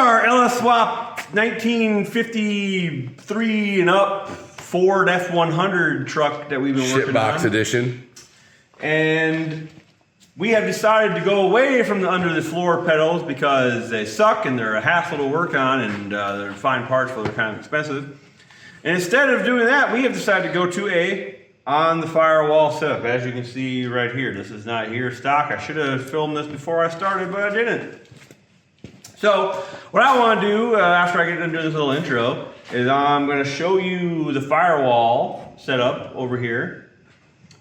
our LS Swap 1953 and up Ford F100 truck that we've been working on. Shitbox edition. And we have decided to go away from the under the floor pedals because they suck and they're a hassle to work on, and they're fine parts, but they're kind of expensive. And instead of doing that, we have decided to go to a on the Firewall setup. As you can see right here, this is not here stock. I should have filmed this before I started, but I didn't. So what I want to do after I get done doing this little intro is I'm going to show you the Firewall setup over here,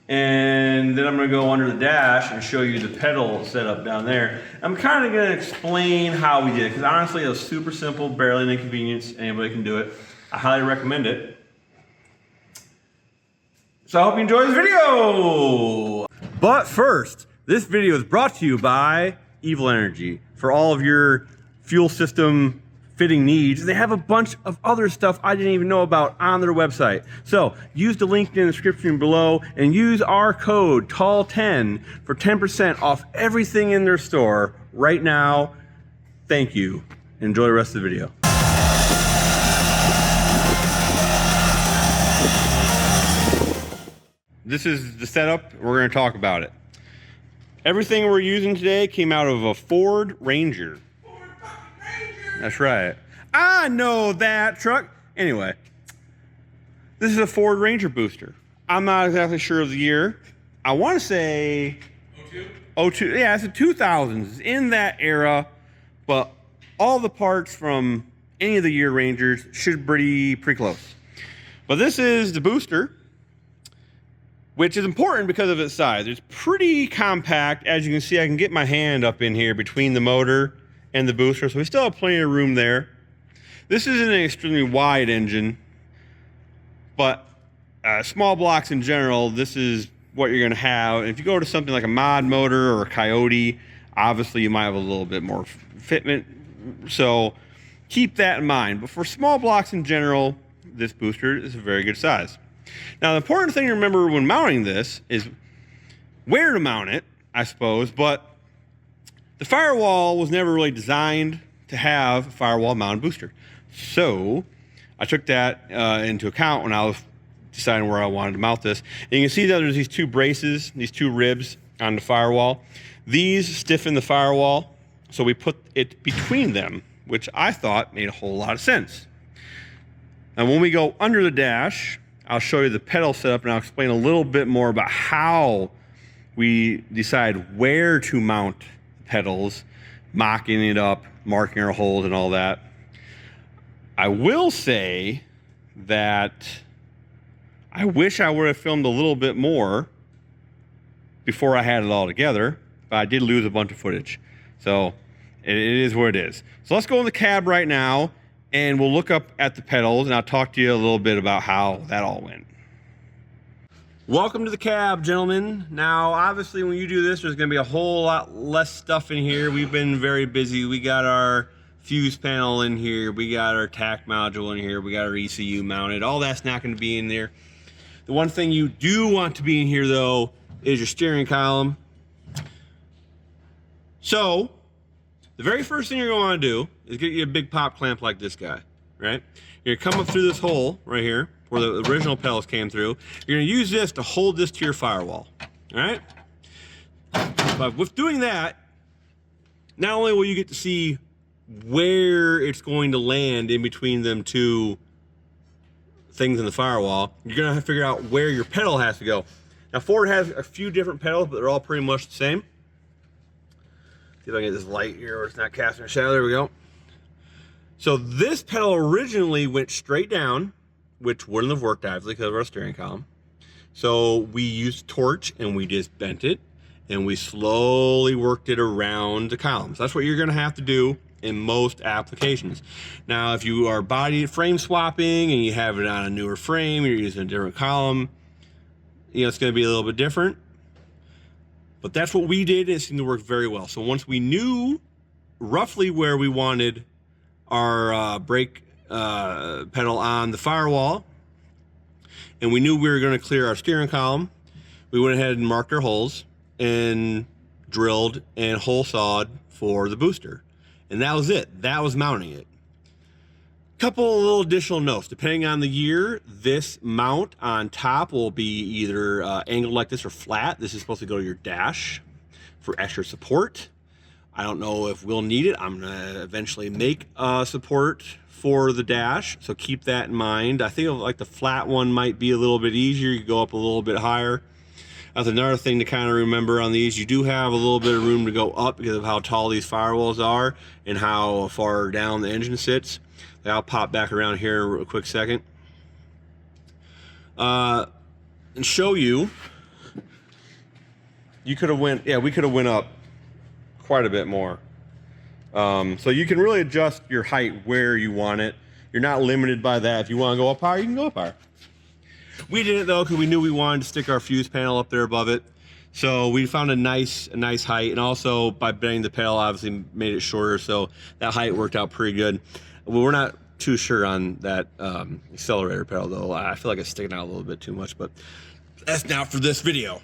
and then I'm going to go under the dash and show you the pedal setup down there. I'm kind of going to explain how we did it, because honestly it was super simple, barely an inconvenience. Anybody can do it. I highly recommend it. So I hope you enjoy this video. But first, this video is brought to you by Evil Energy for all of your fuel system fitting needs. They have a bunch of other stuff I didn't even know about on their website. So use the link in the description below and use our code TALL10 for 10% off everything in their store right now. Thank you. Enjoy the rest of the video. This is the setup. We're going to talk about it. Everything we're using today came out of a Ford Ranger. That's right. I know that truck. Anyway, this is a Ford Ranger booster. I'm not exactly sure of the year. I want to say 02. Yeah, it's the 2000s. It's in that era, but all the parts from any of the year Rangers should be pretty close. But this is the booster, which is important because of its size. It's pretty compact. As you can see, I can get my hand up in here between the motor and the booster, so we still have plenty of room there. This isn't an extremely wide engine, but small blocks in general, this is what you're gonna have. If you go to something like a mod motor or a Coyote, obviously you might have a little bit more fitment, so keep that in mind. But for small blocks in general, this booster is a very good size. Now, the important thing to remember when mounting this is where to mount it, I suppose, but the Firewall was never really designed to have a Firewall mounted booster. So I took that into account when I was deciding where I wanted to mount this. And you can see that there's these two braces, these two ribs on the Firewall. These stiffen the Firewall, so we put it between them, which I thought made a whole lot of sense. And when we go under the dash, I'll show you the pedal setup, and I'll explain a little bit more about how we decide where to mount pedals, mocking it up, marking our holes and all that. I will say that I wish I would have filmed a little bit more before I had it all together, but I did lose a bunch of footage. So it is what it is. So let's go in the cab right now, and we'll look up at the pedals, and I'll talk to you a little bit about how that all went. Welcome to the cab, gentlemen. Now, obviously, when you do this, there's gonna be a whole lot less stuff in here. We've been very busy. We got our fuse panel in here. We got our TAC module in here. We got our ECU mounted. All that's not gonna be in there. The one thing you do want to be in here, though, is your steering column. So, the very first thing you're going to want to do is get you a big pop clamp like this guy, right? You're going to come up through this hole right here where the original pedals came through. You're going to use this to hold this to your Firewall, all right? But with doing that, not only will you get to see where it's going to land in between them two things in the Firewall, you're going to have to figure out where your pedal has to go. Now, Ford has a few different pedals, but they're all pretty much the same. See if I can get this light here where it's not casting a shadow. There we go. So this pedal originally went straight down, which wouldn't have worked obviously because of our steering column. So we used torch and we just bent it and we slowly worked it around the columns. That's what you're going to have to do in most applications. Now, if you are body frame swapping and you have it on a newer frame, you're using a different column, you know, it's going to be a little bit different. But that's what we did, and it seemed to work very well. So once we knew roughly where we wanted our brake pedal on the Firewall, and we knew we were going to clear our steering column, we went ahead and marked our holes and drilled and hole sawed for the booster. And that was it. That was mounting it. Couple of little additional notes. Depending on the year, this mount on top will be either angled like this or flat. This is supposed to go to your dash for extra support. I don't know if we'll need it. I'm gonna eventually make support for the dash, so keep that in mind. I think like the flat one might be a little bit easier. You go up a little bit higher. That's another thing to kind of remember on these. You do have a little bit of room to go up because of how tall these firewalls are and how far down the engine sits. I'll pop back around here in a quick second and show you. You could have went, yeah, we could have went up quite a bit more. So you can really adjust your height where you want it. You're not limited by that. If you want to go up higher, you can go up higher. We did it though because we knew we wanted to stick our fuse panel up there above it. So we found a nice height, and also by bending the pedal, obviously made it shorter. So that height worked out pretty good. Well, we're not too sure on that accelerator pedal though. I feel like it's sticking out a little bit too much, but that's not for this video.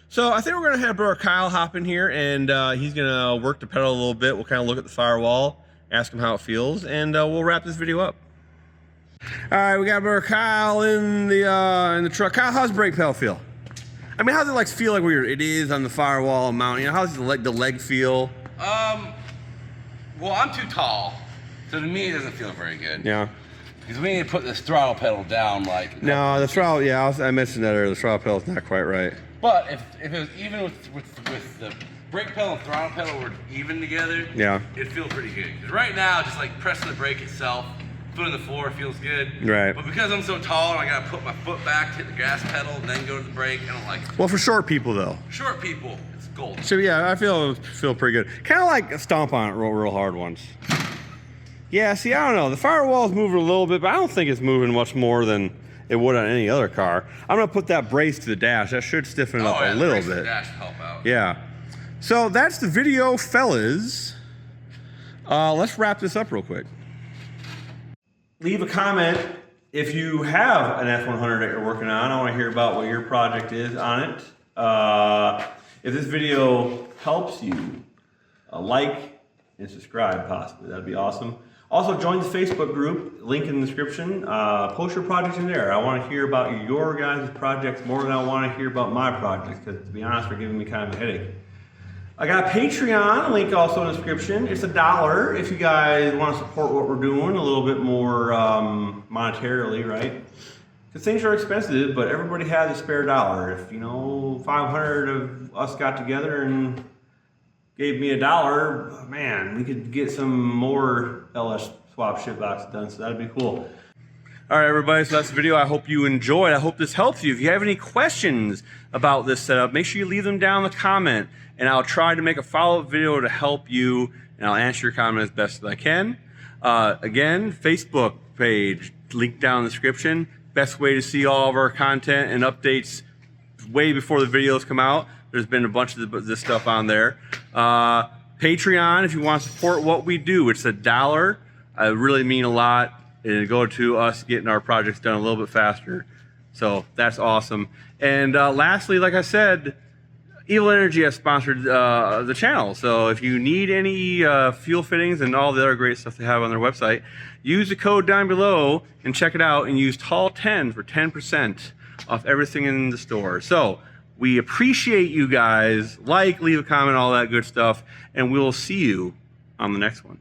So I think we're gonna have Brother Kyle hop in here, and he's gonna work the pedal a little bit. We'll kind of look at the firewall, ask him how it feels, and we'll wrap this video up. All right, we got Brother Kyle in the truck. Kyle, how's the brake pedal feel? I mean, how's it like feel like where it is on the firewall mount? You know, how's the leg feel? Well, I'm too tall, so to me it doesn't feel very good. Yeah. Because we need to put this throttle pedal down, like. No, the throttle. Yeah, I mentioned that earlier. The throttle pedal's not quite right. But if it was even with the brake pedal and throttle pedal were even together, yeah, it'd feel pretty good. Because right now, just like pressing the brake itself, foot on the floor feels good. Right. But because I'm so tall and I gotta put my foot back to hit the gas pedal and then go to the brake, I don't like it. Well, for short people though. Short people, it's gold. So yeah, I feel pretty good. Kind of like stomp on it real hard once. Yeah, see, I don't know. The firewall's moving a little bit, but I don't think it's moving much more than it would on any other car. I'm gonna put that brace to the dash. That should stiffen it up a little bit. Dash help out. Yeah. So that's the video, fellas. Let's wrap this up real quick. Leave a comment if you have an F100 that you're working on. I want to hear about what your project is on it. If this video helps you, like and subscribe possibly. That'd be awesome. Also, join the Facebook group, link in the description. Post your projects in there. I want to hear about your guys' projects more than I want to hear about my projects, because to be honest, they're giving me kind of a headache. I got a Patreon, link also in the description. It's $1 if you guys want to support what we're doing a little bit more monetarily, right? Because things are expensive, but everybody has a spare dollar. If, you know, 500 of us got together and gave me $1, man, we could get some more LS swap ship boxes done, so that'd be cool. All right, everybody, so that's the video. I hope you enjoyed. I hope this helps you. If you have any questions about this setup, make sure you leave them down in the comment, and I'll try to make a follow-up video to help you, and I'll answer your comment as best as I can. Again, Facebook page, link down in the description. Best way to see all of our content and updates way before the videos come out. There's been a bunch of this stuff on there. Patreon, if you want to support what we do, it's $1. I really mean a lot. And go to us getting our projects done a little bit faster. So that's awesome. And lastly, like I said, Evil Energy has sponsored the channel. So if you need any fuel fittings and all the other great stuff they have on their website, use the code down below and check it out, and use TALL10 for 10% off everything in the store. So we appreciate you guys. Like, leave a comment, all that good stuff, and we'll see you on the next one.